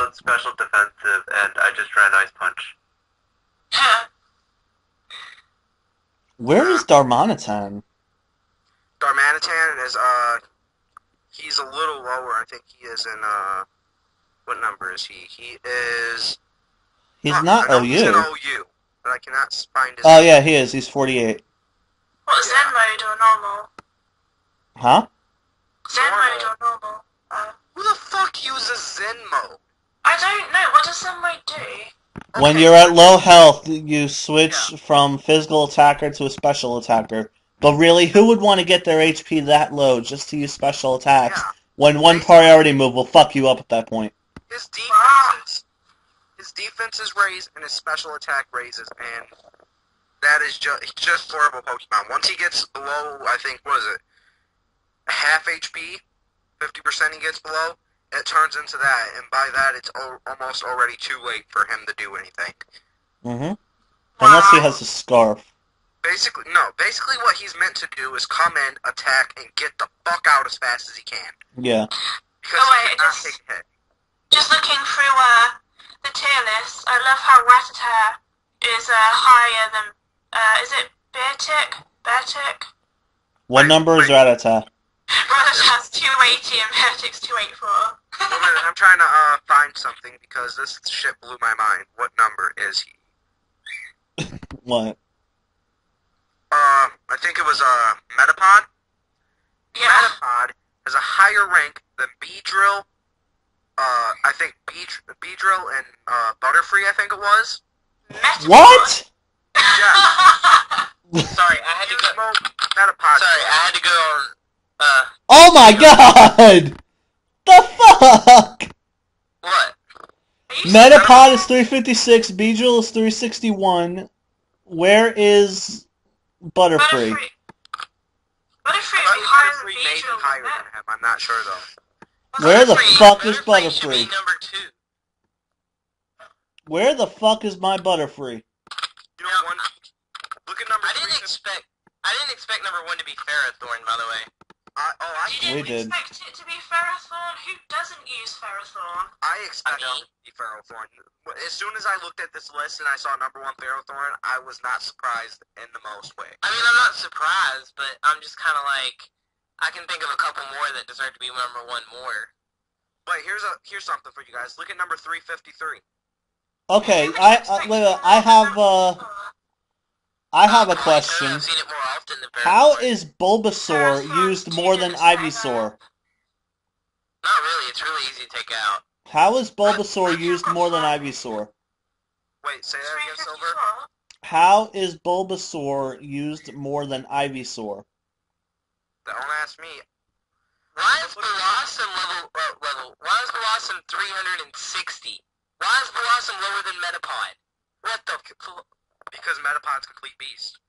on special defensive, and I just ran Ice Punch. Where is Darmanitan? Darmanitan is, he's a little lower. I think he is in, what number is he? He is... He's not I know OU. he's in OU, but I cannot find his... Oh, yeah, he is. He's 48. What, Zen mode or normal? Huh? Zen mode or normal? Who the fuck uses Zen mode? I don't know. What does Zen mode do? When Okay, you're at low health, you switch from physical attacker to a special attacker. But really, who would want to get their HP that low just to use special attacks when one priority move will fuck you up at that point? His defense is raised and his special attack raises, and that is just horrible Pokemon. Once he gets below, I think, what is it, half HP, 50% he gets below, it turns into that, and by that it's almost already too late for him to do anything. Mm-hmm. Unless he has a scarf. Basically what he's meant to do is come in, attack, and get the fuck out as fast as he can. Yeah. Because he cannot take a hit. Just looking through the tier list, I love how Rattata is higher than, is it Beartic? What number is Rattata? Rattata's 280 and Beartic's 284. Wait a minute, I'm trying to find something because this shit blew my mind. What number is he? What? I think it was Metapod. Yeah. Metapod has a higher rank than Beedrill. I think Beedrill and Butterfree, I think it was. Metapod? What? Yeah. Sorry, I had to go. Metapod. Sorry, I had to go on. Oh my god! The fuck? What? Metapod is 356, Beedrill is 361. Where is Butterfree? Butterfree would be higher than Butterfree may be Beedrill, higher wouldn't than him. I'm not sure though. Where the fuck is Should Butterfree? be number 2. Where the fuck is my Butterfree? You know, look at number I 3. didn't expect number 1 to be Ferrothorn, by the way. You We didn't did. expect it to be Ferrothorn? Who doesn't use Ferrothorn? I expected it to be Ferrothorn. As soon as I looked at this list and I saw number 1 Ferrothorn, I was not surprised in the most way. I mean, I'm not surprised, but I'm just kind of like, I can think of a couple more that deserve to be number 1 more. But here's something for you guys. Look at number 353. Okay, I have a question. I've seen it more often than How Ferrothorn. is Bulbasaur used more than Ivysaur? Not really, it's really easy to take out. How is Bulbasaur used more than Ivysaur? Wait, say that again, Silver? 354? How is Bulbasaur used more than Ivysaur? Don't ask me. Why is Blossom why is Blossom 360? Why is Blossom lower than Metapod? What the Because Metapod's complete beast.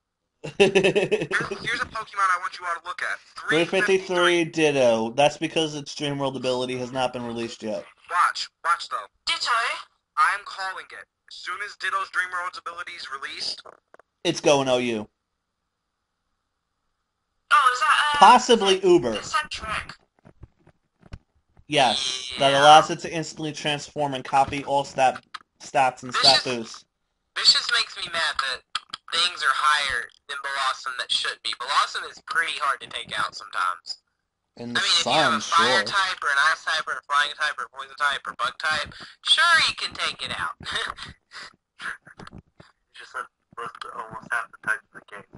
Here's a Pokemon I want you all to look at. 353 Ditto. That's because its Dreamworld ability has not been released yet. Watch though. Ditto? I'm calling it. As soon as Ditto's Dreamworld's ability is released, It's going OU. Oh, is that, Possibly Uber. Eccentric? Yes, that allows it to instantly transform and copy all stats and stat boosts. This just makes me mad that things are higher than Blossom that should be. Blossom is pretty hard to take out sometimes. In the I mean, if you have sun, a fire sure. type or an ice type or a flying type or a poison type or bug type, sure you can take it out. You just said almost half the types in the game.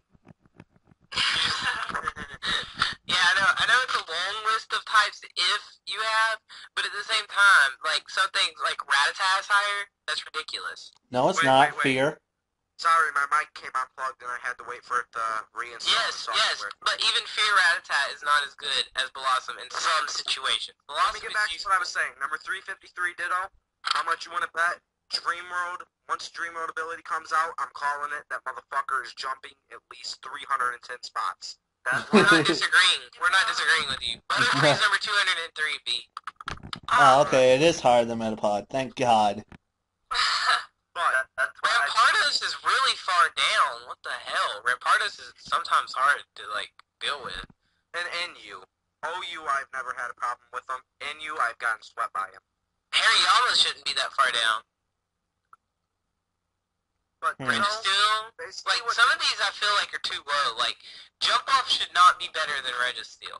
Yeah, I know it's a long list of types if you have, but at the same time, like some things like Rattata is higher, that's ridiculous. No, it's Wait, not. wait. Fear. sorry, my mic came unplugged and I had to wait for it to reinstall the Yes, software. but even Fear Rattata is not as good as Blossom in some situations. Let Blossom me get back to what I was saying. Number 353 Ditto. How much you want to bet? Dreamworld. Once Dreamworld ability comes out, I'm calling it. That motherfucker is jumping at least 310 spots. We're not disagreeing. We're not disagreeing with you. Butterfree's number 203, B. Oh, okay, it is higher than Metapod. Thank God. But That's why I Rampardos is really far down. What the hell? Rampardos is sometimes hard to, like, deal with. and NU. OU, I've never had a problem with them. NU, I've gotten swept by him. Hariyama shouldn't be that far down. But Hmm. Ditto, Registeel, basically like what some of these I feel like are too low. Like Jump Off should not be better than Registeel.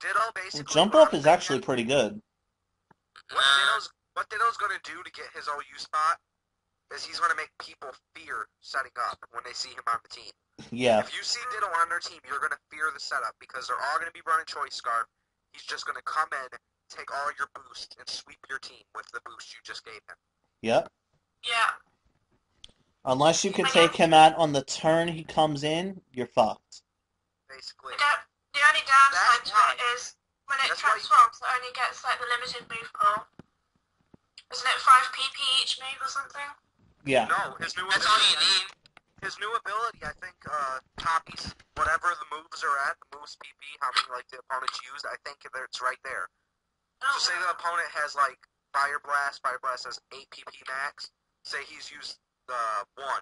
Ditto basically. Jump what Off I'm is thinking- actually pretty good. What Ditto's gonna do to get his OU spot is he's gonna make people fear setting up when they see him on the team. Yeah. If you see Ditto on their team, you're gonna fear the setup because they're all gonna be running Choice Scarf. He's just gonna come in, take all your boost, and sweep your team with the boost you just gave him. Yep. Yeah. Unless you can take him out on the turn he comes in, you're fucked. Basically. The only downside That's to why- it is when it that's why you- transforms, it only gets like the limited move pool. Isn't it 5 PP each move or something? Yeah. No, his new That's all ability. you need. His new ability, I think, copies whatever the moves are at, the moves PP, how many like the opponents used. I think it's right there. Oh, So say the opponent has like Fire Blast has 8 PP max. Say he's used 1.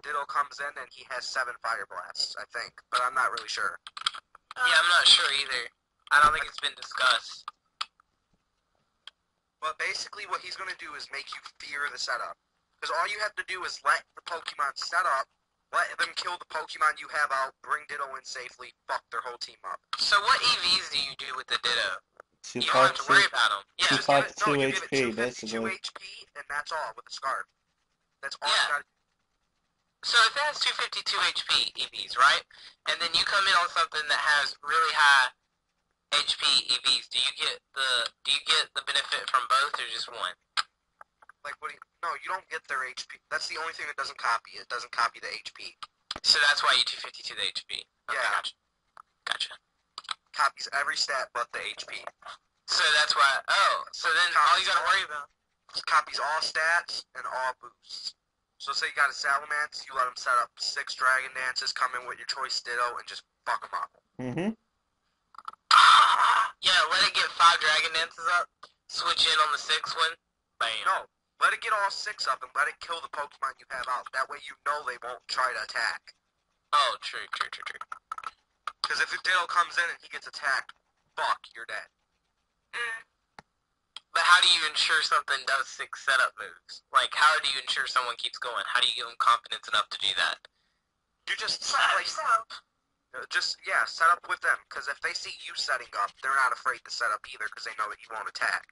Ditto comes in and he has 7 Fire Blasts, I think, but I'm not really sure. Yeah, I'm not sure either. I don't think it's been discussed. But basically what he's going to do is make you fear the setup. Because all you have to do is let the Pokemon set up, let them kill the Pokemon you have out, bring Ditto in safely, fuck their whole team up. So what EVs do you do with the Ditto? Two You don't have to worry five about them. Yeah, two Just five- give it- two you give it HP, 252 basically. HP, and that's all with the Scarf. That's all Yeah. you got to do. so if it has 252 HP EVs, right? And then you come in on something that has really high HP EVs, do you get the benefit from both or just one? Like, no, you don't get their HP. That's the only thing that doesn't copy. It doesn't copy the HP. So that's why you 252 the HP. Okay, Yeah. Gotcha. Copies every stat but the HP. So that's why. Oh, so then all you gotta worry about. Copies all stats and all boosts. So say you got a Salamence, you let them set up 6 Dragon Dances, come in with your Choice Ditto, and just fuck them up. Mm-hmm. Yeah, let it get 5 Dragon Dances up. Switch in on the 6th one. Bam. No, let it get all 6 up and let it kill the Pokemon you have out. That way you know they won't try to attack. Oh, true. Because if Ditto comes in and he gets attacked, fuck, you're dead. But how do you ensure something does 6 setup moves? Like, how do you ensure someone keeps going? How do you give them confidence enough to do that? You just, Set up like, yourself. set up with them. Because if they see you setting up, they're not afraid to set up either because they know that you won't attack.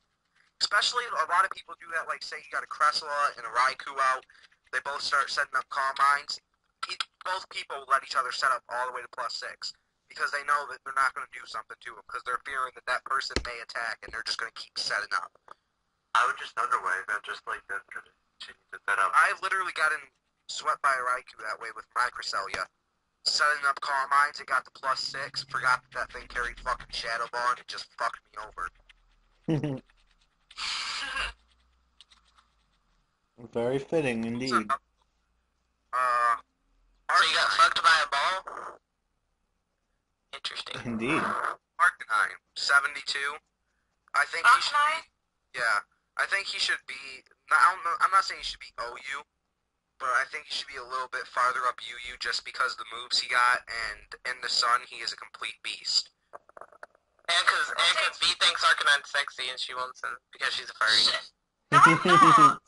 Especially, a lot of people do that, like, say you got a Cressula and a Raikou out, they both start setting up Calm Minds. Both people let each other set up all the way to +6. Because they know that they're not going to do something to them. Because they're fearing that that person may attack, and they're just going to keep setting up. I would just underwave and just like that continue to set up. I literally got in swept by a Raikou that way with my Cresselia. Setting up Calm Minds, it got to +6. Forgot that thing carried fucking Shadow Ball, and it just fucked me over. Very fitting indeed. So you got fucked by a ball? Interesting. Indeed. Arcanine, 72. I think he should Arcanine? be, yeah. I think he should be, I'm not saying he should be OU, but I think he should be a little bit farther up UU just because the moves he got, and in the sun, he is a complete beast. And cause V thinks Arcanine's sexy and she wants him because she's a furry. No, I'm not.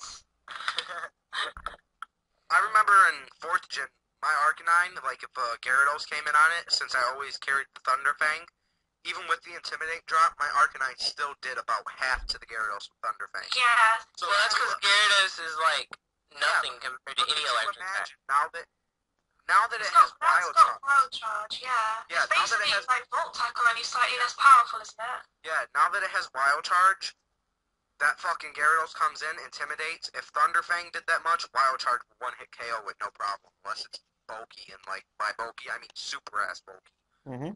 I remember in 4th gen, my Arcanine, like if Gyarados came in on it, since I always carried the Thunder Fang, even with the Intimidate drop, my Arcanine still did about half to the Gyarados with Thunder Fang. Yeah. So Well, that's because Gyarados is like nothing compared to But any could you electric attack. imagine, now that it It's has got, that's Wild got Charge, Wild Charge, yeah. Yeah, It's now that it basically has- like Volt Tackle, only slightly less powerful, isn't it? yeah, now that it has Wild Charge, that fucking Gyarados comes in, intimidates. If Thunder Fang did that much, Wild Charge would one-hit KO with no problem, unless it's bulky, and like, by bulky, I mean super-ass bulky. Mm-hmm.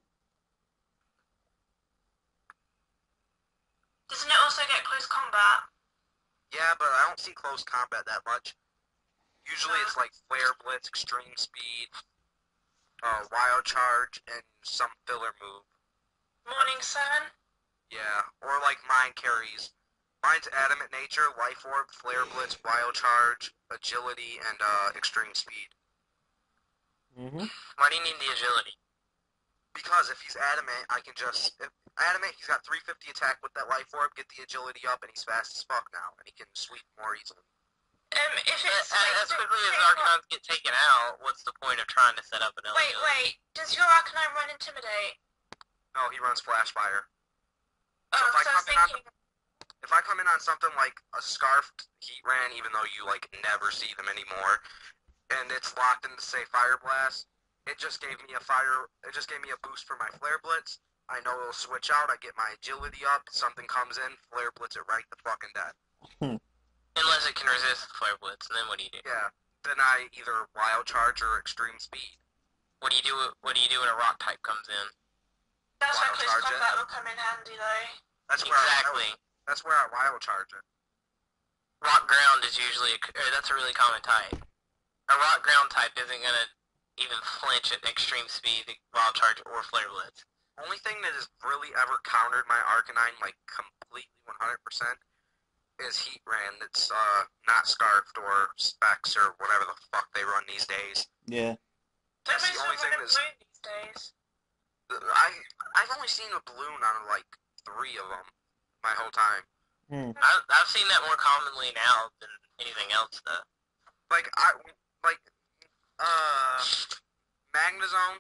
Doesn't it also get close combat? Yeah, but I don't see close combat that much. Usually it's like Flare Blitz, Extreme Speed, Wild Charge, and some filler move. Morning Sun? Yeah, or like mine carries. Mine's Adamant Nature, Life Orb, Flare Blitz, Wild Charge, Agility, and Extreme Speed. Mm-hmm. Why do you need the agility? Because if he's Adamant, I can just... Adamant, he's got 350 attack with that life orb, get the agility up, and he's fast as fuck now, and he can sweep more easily. If it's As quickly as Arcanines get taken out, what's the point of trying to set up an Wait, agility? does your Arcanine run Intimidate? No, he runs Flash Fire. Oh, So if I so I was come in on thinking... If I come in on something like a Scarfed Heatran, even though you like never see them anymore, and it's locked into say Fire Blast, it just gave me a boost for my Flare Blitz. I know it'll switch out, I get my agility up, something comes in, Flare Blitz it right the fucking dead. Unless it can resist the Flare Blitz, and then what do you do? Yeah. Then I either Wild Charge or Extreme Speed. What do you do when a rock type comes in? That's where Wild Close Charge it. Combat will come in handy, though. That's where Exactly. that's where I Wild Charge it. Rock ground is usually that's a really common type. A rock ground type isn't gonna even flinch at extreme speed, wild charge, or flare blitz. Only thing that has really ever countered my Arcanine like completely 100% is Heatran. That's not Scarfed or Specs or whatever the fuck they run these days. Yeah. That's Nobody's the only thing running that's blue these days. I've only seen a balloon on like 3 of them my whole time. I've seen that more commonly now than anything else, though. Magnezone.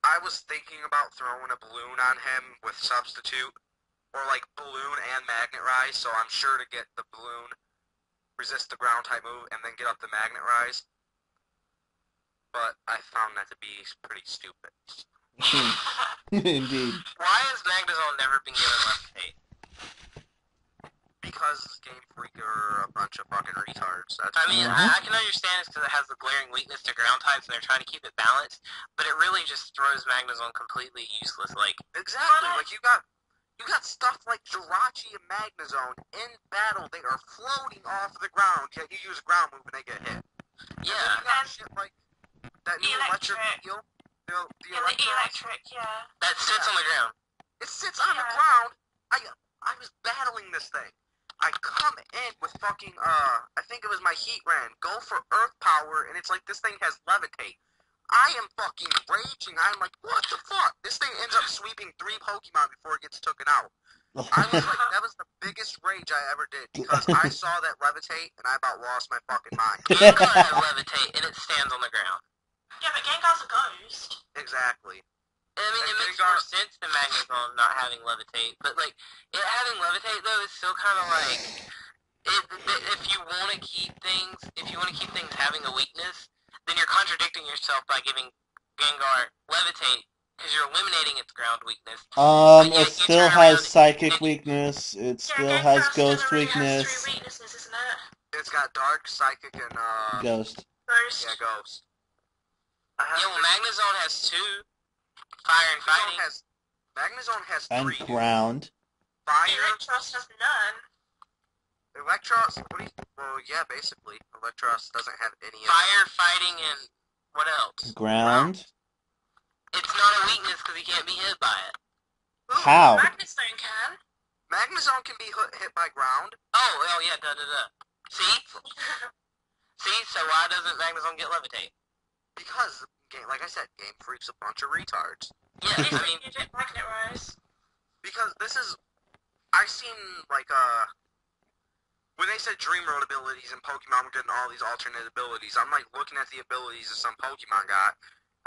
I was thinking about throwing a balloon on him with Substitute, or like balloon and Magnet Rise, so I'm sure to get the balloon, resist the ground type move, and then get up the Magnet Rise. But I found that to be pretty stupid. Indeed. Why has Magnezone never been given levitate? Because Game Freak are a bunch of fucking retards. That's I mean, I can understand it's because it has the glaring weakness to ground types, and they're trying to keep it balanced. But it really just throws Magnezone completely useless. Like, exactly. Like you got stuff like Jirachi and Magnezone in battle. They are floating off the ground. Yet you use a ground move and they get hit. And then yeah, you got shit like that new electric Electric. eel. The Yeah, the Electros. electric, yeah. that sits on the ground. It sits on the Yeah. ground. I was battling this thing. I come in with fucking I think it was my Heatran. Go for Earth Power, and it's like this thing has Levitate. I am fucking raging. I'm like, what the fuck? This thing ends up sweeping 3 Pokemon before it gets taken out. I was like, that was the biggest rage I ever did because I saw that Levitate and I about lost my fucking mind. Gengar has levitate, and it stands on the ground. Yeah, but Gengar's a ghost. Exactly. I mean, it And makes Gengar- more sense than Magnezone not having levitate, but like it having levitate though is still kind of like if you want to keep things having a weakness, then you're contradicting yourself by giving Gengar levitate because you're eliminating its ground weakness. It still has psychic weakness. It still Yeah, has Gengar ghost still only has weakness. 3 weaknesses, isn't it? It's got Dark, Psychic, and Ghost. Ghost. yeah, Ghost. Yeah, well, Magnezone has 2, fire and fighting. Magnezone has And 3. ground. Fire, Electros has none. Electros. Well, yeah, basically, Electros doesn't have any. Fire, fighting, and what else? Ground. It's not a weakness because he can't be hit by it. How? Magnezone can. Magnezone can be hit by ground. Oh yeah, da. See? See, so why doesn't Magnezone get levitate? Because, like I said, Game Freak's a bunch of retards. Yeah, I mean, You did Magnet Rise. Because this is, I've seen like when they said Dream Road abilities and Pokemon were getting all these alternate abilities, I'm like looking at the abilities that some Pokemon got,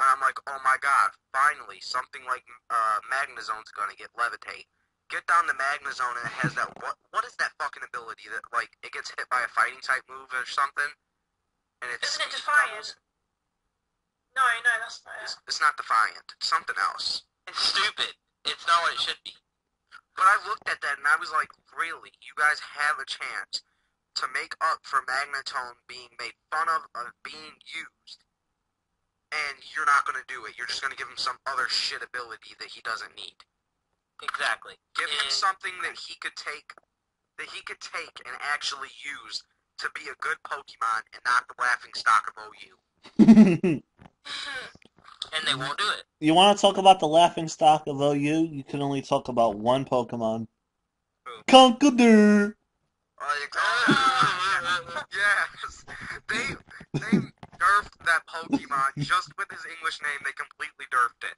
and I'm like, oh my god, finally something like Magnezone's gonna get levitate. Get down to Magnezone and it has that what is that fucking ability that like it gets hit by a fighting type move or something? And it's Isn't it Defiant? No, that's not it. It's not Defiant. It's something else. it's stupid. It's not what it should be. But I looked at that and I was like, really? You guys have a chance to make up for Magnetone being made fun of being used, and you're not going to do it. You're just going to give him some other shit ability that he doesn't need. Exactly. Give him And- something that he could take and actually use to be a good Pokemon and not the laughing stock of OU. And they won't do it. You want to talk about the laughing stock of OU? You can only talk about one Pokemon. Who? Conkeldurr! Yes. They nerfed that Pokemon just with his English name. They completely nerfed it.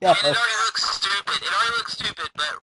Yeah. And it already looks stupid. But